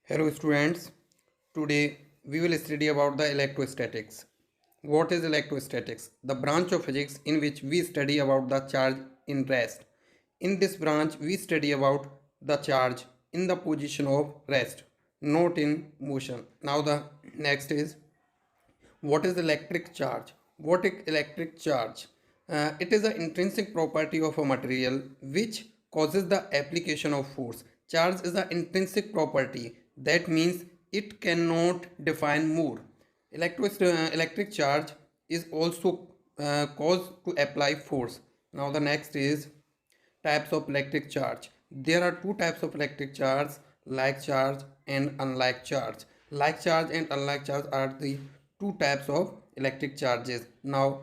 Hello students, today we will study about the electrostatics. What is electrostatics? The branch of physics in which we study about the charge in rest. In this branch we study about the charge in the position of rest, not in motion. Now the next is, what is electric charge? What is electric charge? It is an intrinsic property of a material which causes the application of force. Charge is an intrinsic property. That means it cannot define more. Electric charge is also caused to apply force. Now the next is types of electric charge. There are two types of electric charge, like charge and unlike charge. Like charge and unlike charge are the two types of electric charges. Now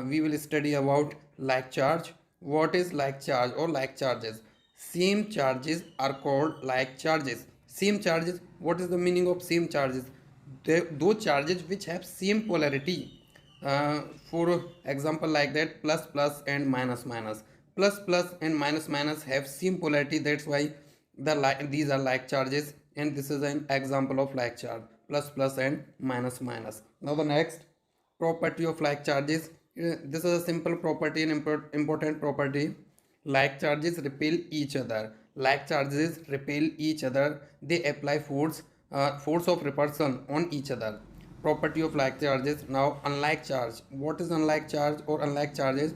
we will study about like charge. What is like charge or like charges? Same charges are called like charges. Same charges, what is the meaning of same charges? Those charges which have same polarity. For example, like that, plus plus and minus minus, plus plus and minus minus have same polarity. That's why these are like charges, and this is an example of like charge, plus plus and minus minus. Now the next property of like charges, this is a simple property and important property. Like charges repel each other. Like charges repel each other. They apply force of repulsion on each other. Property of like charges. Now unlike charge. What is unlike charge or unlike charges?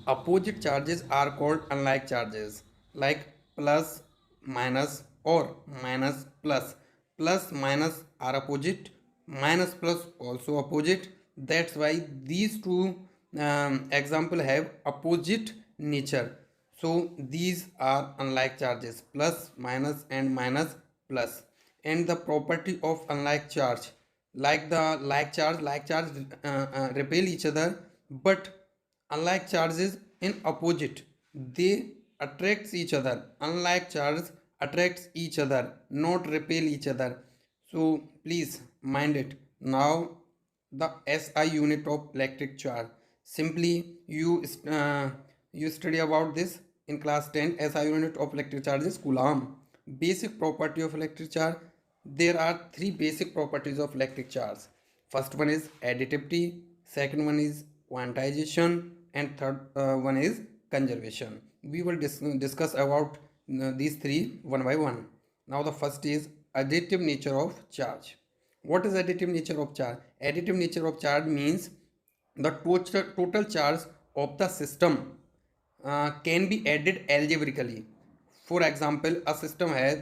Opposite charges are called unlike charges, like plus minus or minus plus. Plus minus are opposite, minus plus also opposite. That's why these two example have opposite nature. So these are unlike charges, plus minus and minus plus. And the property of unlike charge, like the like charge repel each other, but unlike charges in opposite, they attracts each other. Unlike charges attracts each other, not repel each other. So please mind it. Now the SI unit of electric charge. Simply you study about this in class 10. SI unit of electric charge is Coulomb. Basic property of electric charge. There are three basic properties of electric charge. First one is additivity, second one is quantization, and third one is conservation. We will discuss about these three one by one. Now the first is additive nature of charge. What is additive nature of charge? Additive nature of charge means the total charge of the system can be added algebraically. For example, a system has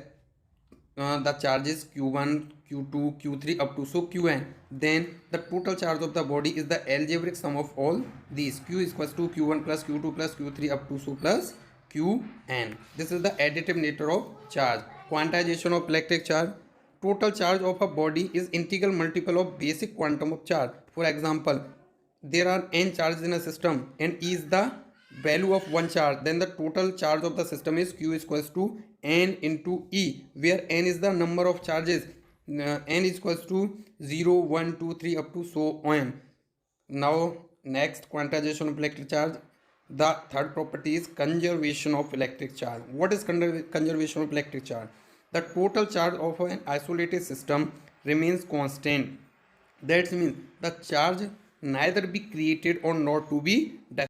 the charges q1, q2, q3 up to so qn. Then the total charge of the body is the algebraic sum of all these. Q is equals to q1 plus q2 plus q3 up to so plus qn. This is the additive nature of charge. Quantization of electric charge. Total charge of a body is integral multiple of basic quantum of charge. For example, there are n charges in a system and E is the value of one charge, then the total charge of the system is q is equals to n into E, where n is the number of charges. N is equals to 0, 1, 2, 3 up to so on. Now next, quantization of electric charge. The third property is conservation of electric charge. What is conservation of electric charge? The total charge of an isolated system remains constant. That means the charge neither be created or not to be